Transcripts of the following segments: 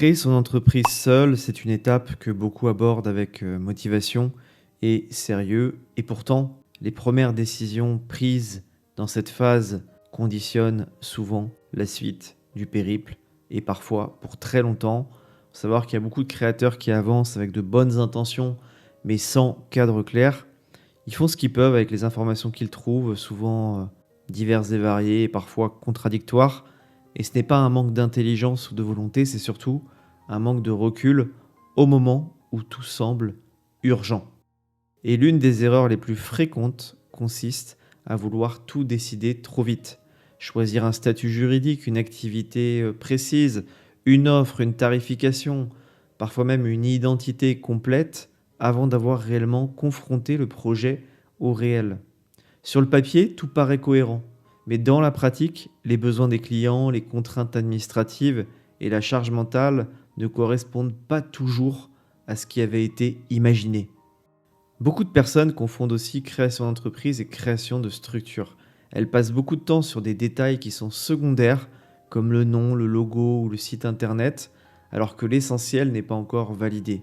Créer son entreprise seul, c'est une étape que beaucoup abordent avec motivation et sérieux. Et pourtant, les premières décisions prises dans cette phase conditionnent souvent la suite du périple et parfois pour très longtemps. Faut savoir qu'il y a beaucoup de créateurs qui avancent avec de bonnes intentions mais sans cadre clair. Ils font ce qu'ils peuvent avec les informations qu'ils trouvent, souvent diverses et variées et parfois contradictoires. Et ce n'est pas un manque d'intelligence ou de volonté, c'est surtout un manque de recul au moment où tout semble urgent. Et l'une des erreurs les plus fréquentes consiste à vouloir tout décider trop vite. Choisir un statut juridique, une activité précise, une offre, une tarification, parfois même une identité complète, avant d'avoir réellement confronté le projet au réel. Sur le papier, tout paraît cohérent, mais dans la pratique, les besoins des clients, les contraintes administratives et la charge mentale ne correspondent pas toujours à ce qui avait été imaginé. Beaucoup de personnes confondent aussi création d'entreprise et création de structure. Elles passent beaucoup de temps sur des détails qui sont secondaires, comme le nom, le logo ou le site internet, alors que l'essentiel n'est pas encore validé.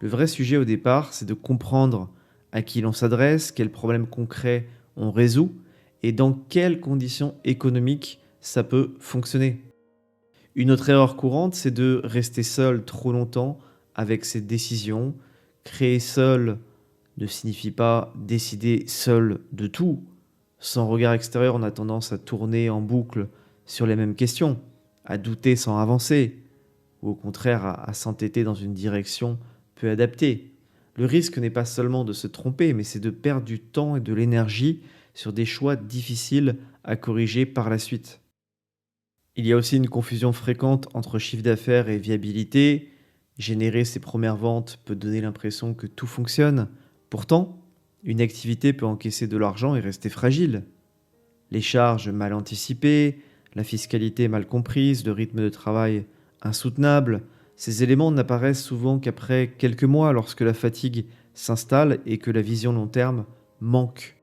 Le vrai sujet au départ, c'est de comprendre à qui l'on s'adresse, quels problèmes concrets on résout et dans quelles conditions économiques ça peut fonctionner. Une autre erreur courante, c'est de rester seul trop longtemps avec ses décisions. Créer seul ne signifie pas décider seul de tout. Sans regard extérieur, on a tendance à tourner en boucle sur les mêmes questions, à douter sans avancer, ou au contraire à s'entêter dans une direction peu adaptée. Le risque n'est pas seulement de se tromper, mais c'est de perdre du temps et de l'énergie sur des choix difficiles à corriger par la suite. Il y a aussi une confusion fréquente entre chiffre d'affaires et viabilité. Générer ses premières ventes peut donner l'impression que tout fonctionne. Pourtant, une activité peut encaisser de l'argent et rester fragile. Les charges mal anticipées, la fiscalité mal comprise, le rythme de travail insoutenable, ces éléments n'apparaissent souvent qu'après quelques mois lorsque la fatigue s'installe et que la vision long terme manque.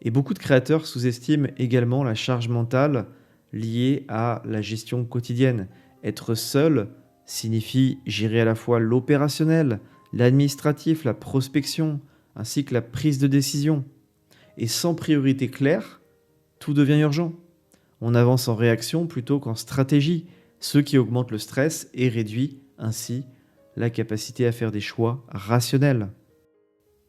Et beaucoup de créateurs sous-estiment également la charge mentale liée à la gestion quotidienne. Être seul signifie gérer à la fois l'opérationnel, l'administratif, la prospection, ainsi que la prise de décision. Et sans priorité claire, tout devient urgent. On avance en réaction plutôt qu'en stratégie, ce qui augmente le stress et réduit ainsi la capacité à faire des choix rationnels.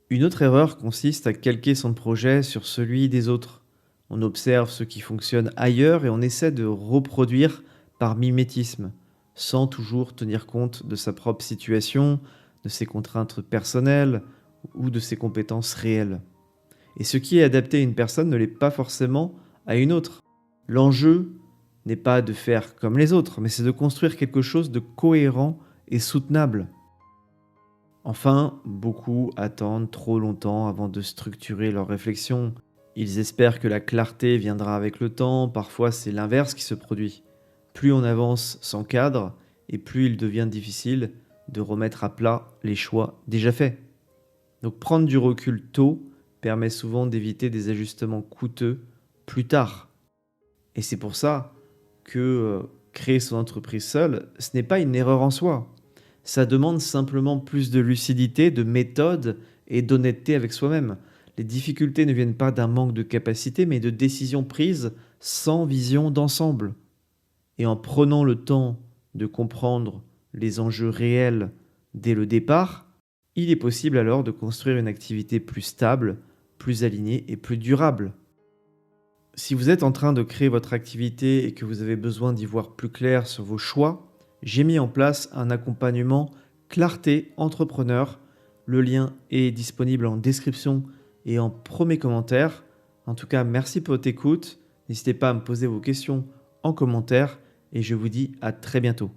Une autre erreur consiste à calquer son projet sur celui des autres. On observe ce qui fonctionne ailleurs et on essaie de reproduire par mimétisme, sans toujours tenir compte de sa propre situation, de ses contraintes personnelles ou de ses compétences réelles. Et ce qui est adapté à une personne ne l'est pas forcément à une autre. L'enjeu n'est pas de faire comme les autres, mais c'est de construire quelque chose de cohérent et soutenable. Enfin, beaucoup attendent trop longtemps avant de structurer leurs réflexions. Ils espèrent que la clarté viendra avec le temps, parfois c'est l'inverse qui se produit. Plus on avance sans cadre, et plus il devient difficile de remettre à plat les choix déjà faits. Donc prendre du recul tôt permet souvent d'éviter des ajustements coûteux plus tard. Et c'est pour ça que créer son entreprise seule, ce n'est pas une erreur en soi. Ça demande simplement plus de lucidité, de méthode et d'honnêteté avec soi-même. Les difficultés ne viennent pas d'un manque de capacité, mais de décisions prises sans vision d'ensemble. Et en prenant le temps de comprendre les enjeux réels dès le départ, il est possible alors de construire une activité plus stable, plus alignée et plus durable. Si vous êtes en train de créer votre activité et que vous avez besoin d'y voir plus clair sur vos choix, j'ai mis en place un accompagnement Clarté Entrepreneur. Le lien est disponible en description et en premier commentaire. En tout cas, merci pour votre écoute. N'hésitez pas à me poser vos questions en commentaire et je vous dis à très bientôt.